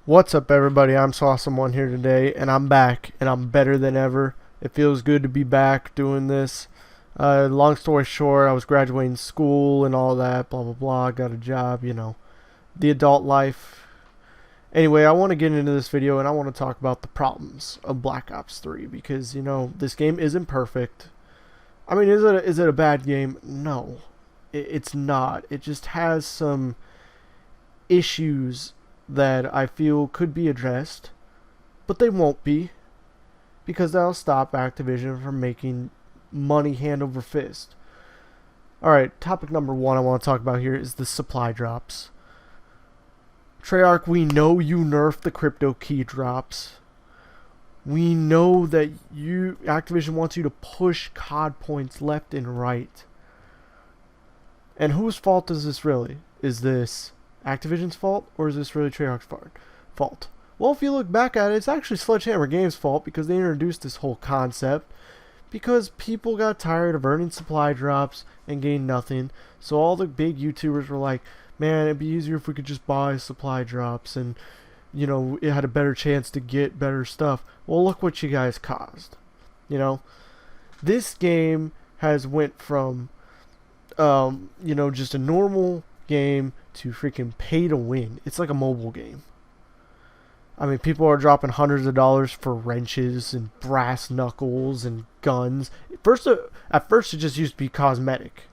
What's up, everybody? I'm Sauce1 here today, and I'm back, and I'm better than ever. It feels good to be back doing this. Long story short, I was graduating school and all that, blah blah blah. Got a job, the adult life. Anyway, I want to get into this video, and I want to talk about the problems of Black Ops 3 because this game isn't perfect. I mean, is it a bad game? No, it's not. It just has some issues that I feel could be addressed, but they won't be because that'll stop Activision from making money hand over fist. Alright, topic number one I want to talk about here is the supply drops. Treyarch, we know you nerfed the crypto key drops. We know that Activision wants you to push COD points left and right. And whose fault is this really? Is this Activision's fault, or is this really Treyarch's fault? Well, if you look back at it, it's actually Sledgehammer Games' fault because they introduced this whole concept because people got tired of earning supply drops and gained nothing. So all the big YouTubers were like, man, it'd be easier if we could just buy supply drops and, it had a better chance to get better stuff. Well, look what you guys caused. This game has went from, just a normal game to freaking pay to win. It's like a mobile game. I mean, people are dropping hundreds of dollars for wrenches and brass knuckles and guns. At first it just used to be cosmetic.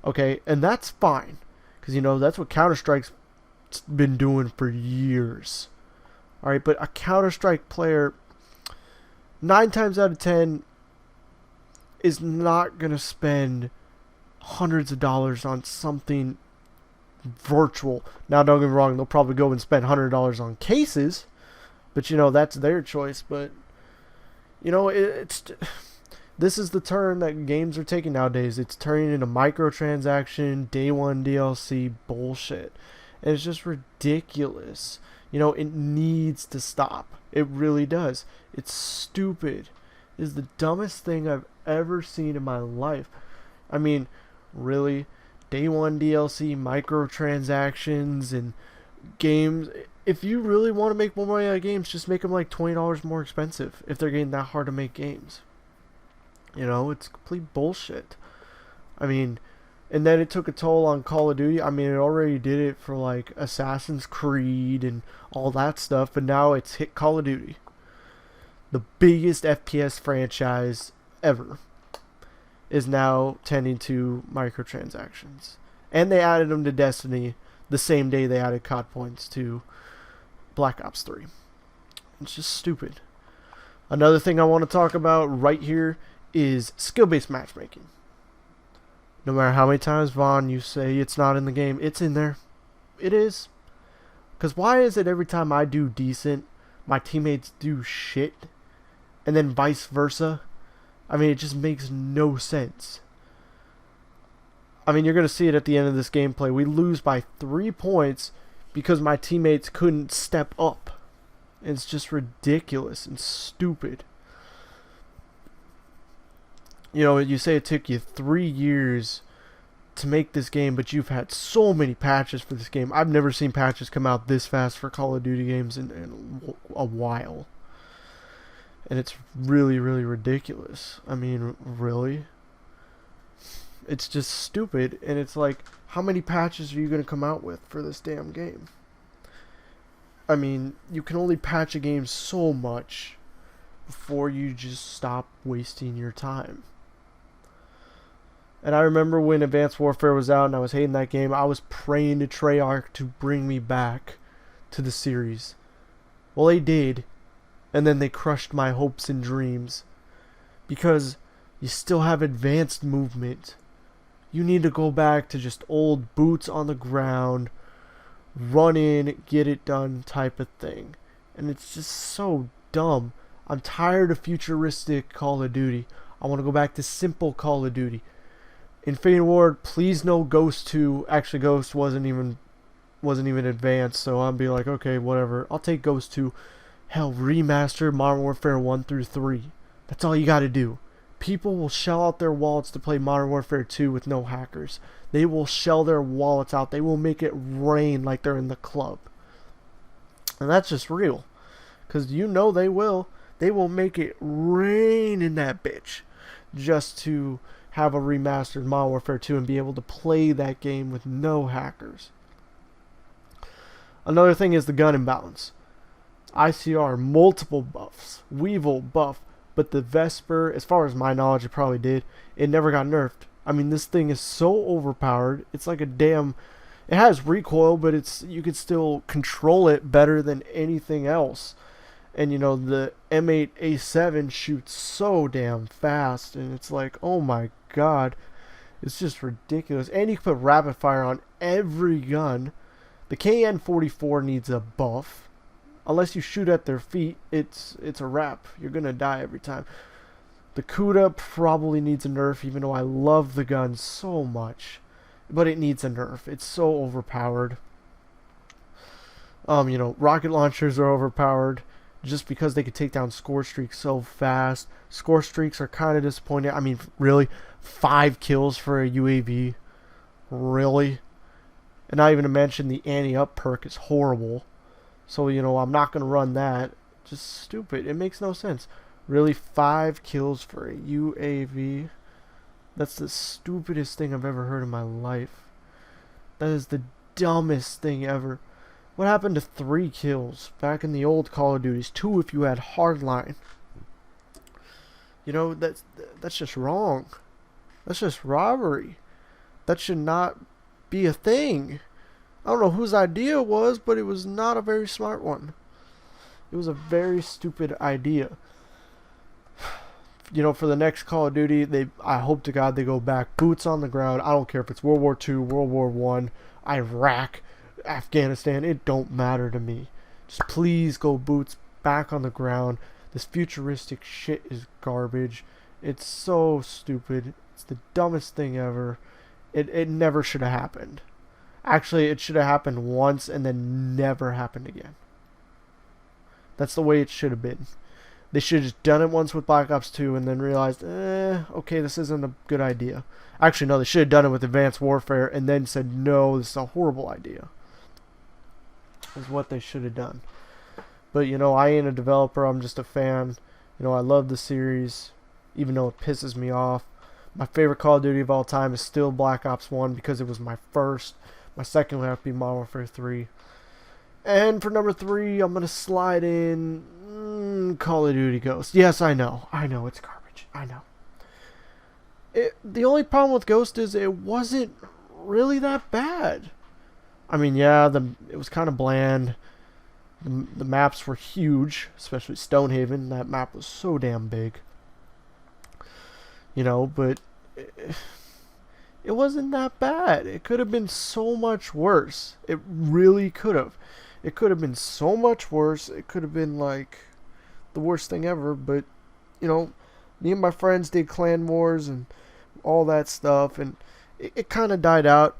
Okay, and that's fine. Because, that's what Counter-Strike's been doing for years. Alright, but a Counter-Strike player, 9 times out of 10, is not going to spend hundreds of dollars on something virtual. Now, don't get me wrong, they'll probably go and spend $100 on cases, but that's their choice. But this is the turn that games are taking nowadays. It's turning into microtransaction, day one DLC bullshit, and it's just ridiculous. It needs to stop. It really does. It's stupid. It is the dumbest thing I've ever seen in my life. I mean, really? Day one DLC, microtransactions, and games. If you really want to make more money out of games, just make them like $20 more expensive if they're getting that hard to make games. It's complete bullshit. I mean, and then it took a toll on Call of Duty. I mean, it already did it for like Assassin's Creed and all that stuff, but now it's hit Call of Duty, the biggest FPS franchise ever, is now tending to microtransactions. And they added them to Destiny the same day they added COD points to Black Ops 3. It's just stupid. Another thing I want to talk about right here is skill-based matchmaking. No matter how many times, Vaughn, you say it's not in the game, it's in there. It is. Because why is it every time I do decent, my teammates do shit, and then vice versa? I mean, it just makes no sense. I mean, you're going to see it at the end of this gameplay. We lose by 3 points because my teammates couldn't step up. It's just ridiculous and stupid. You say it took you 3 years to make this game, but you've had so many patches for this game. I've never seen patches come out this fast for Call of Duty games in a while. And it's really, really ridiculous. I mean, really? It's just stupid. And it's like, how many patches are you going to come out with for this damn game? I mean, you can only patch a game so much before you just stop wasting your time. And I remember when Advanced Warfare was out and I was hating that game, I was praying to Treyarch to bring me back to the series. Well, they did. And then they crushed my hopes and dreams. Because you still have advanced movement. You need to go back to just old boots on the ground, run in, get it done type of thing. And it's just so dumb. I'm tired of futuristic Call of Duty. I want to go back to simple Call of Duty. Infinity Ward, please no Ghost 2. Actually, Ghost wasn't even advanced, so I'll be like, okay, whatever. I'll take Ghost 2. Hell, remaster Modern Warfare 1 through 3. That's all you gotta do. People will shell out their wallets to play Modern Warfare 2 with no hackers. They will shell their wallets out. They will make it rain like they're in the club. And that's just real. Because you know they will. They will make it rain in that bitch just to have a remastered Modern Warfare 2 and be able to play that game with no hackers. Another thing is the gun imbalance. ICR, multiple buffs. Weevil buff. But the Vesper, as far as my knowledge, it probably did. It never got nerfed. I mean, this thing is so overpowered. It's like a damn... It has recoil, but you can still control it better than anything else. And, you know, the M8A7 shoots so damn fast. And it's like, oh my god. It's just ridiculous. And you can put rapid fire on every gun. The KN-44 needs a buff. Unless you shoot at their feet, it's a wrap. You're going to die every time. The Kuda probably needs a nerf, even though I love the gun so much. But it needs a nerf. It's so overpowered. You know, rocket launchers are overpowered just because they can take down score streaks so fast. Score streaks are kind of disappointing. I mean, really? 5 kills for a UAV? Really? And not even to mention the anti-up perk is horrible. So, you know, I'm not going to run that. Just stupid. It makes no sense. Really, 5 kills for a UAV? That's the stupidest thing I've ever heard in my life. That is the dumbest thing ever. What happened to 3 kills back in the old Call of Duties? 2 if you had hardline. You know, that's just wrong. That's just robbery. That should not be a thing. I don't know whose idea it was, but it was not a very smart one. It was a very stupid idea. You know, for the next Call of Duty, I hope to God they go back. Boots on the ground. I don't care if it's World War II, World War I, Iraq, Afghanistan. It don't matter to me. Just please go boots back on the ground. This futuristic shit is garbage. It's so stupid. It's the dumbest thing ever. It never should have happened. Actually, it should have happened once and then never happened again. That's the way it should have been. They should have just done it once with Black Ops 2 and then realized, okay, this isn't a good idea. Actually, no, they should have done it with Advanced Warfare and then said, no, this is a horrible idea. Is what they should have done. But, you know, I ain't a developer. I'm just a fan. You know, I love the series, even though it pisses me off. My favorite Call of Duty of all time is still Black Ops 1 because it was my first. My second would have to be Modern Warfare 3. And for number 3, I'm going to slide in Call of Duty Ghost. Yes, I know. I know, it's garbage. I know. The only problem with Ghost is it wasn't really that bad. I mean, yeah, it was kind of bland. The maps were huge, especially Stonehaven. That map was so damn big. You know, but it wasn't that bad. It could have been so much worse. It really could have. It could have been so much worse. It could have been like the worst thing ever. But, you know, me and my friends did clan wars and all that stuff. And it kind of died out.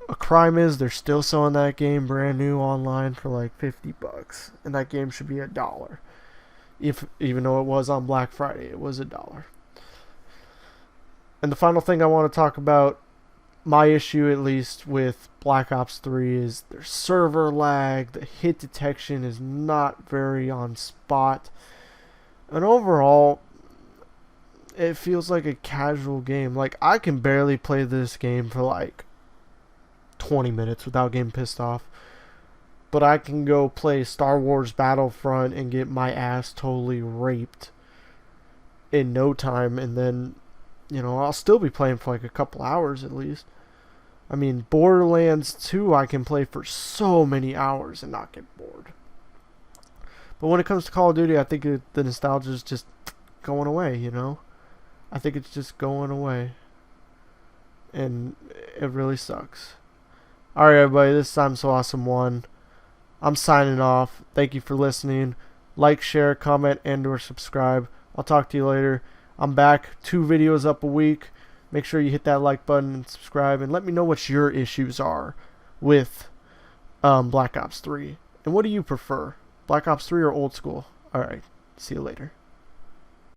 A crime is they're still selling that game brand new online for like $50. And that game should be $1. Even though it was on Black Friday, it was $1. And the final thing I want to talk about, my issue at least with Black Ops 3, is their server lag. The hit detection is not very on spot. And overall, it feels like a casual game. Like, I can barely play this game for like 20 minutes without getting pissed off. But I can go play Star Wars Battlefront and get my ass totally raped in no time, and then, you know, I'll still be playing for like a couple hours at least. I mean, Borderlands 2 I can play for so many hours and not get bored. But when it comes to Call of Duty, I think the nostalgia is just going away, you know? I think it's just going away. And it really sucks. Alright, everybody, this is I'm So Awesome 1. I'm signing off. Thank you for listening. Like, share, comment, and or subscribe. I'll talk to you later. I'm back. 2 videos up a week. Make sure you hit that like button and subscribe. And let me know what your issues are with Black Ops 3. And what do you prefer? Black Ops 3 or old school? Alright. See you later.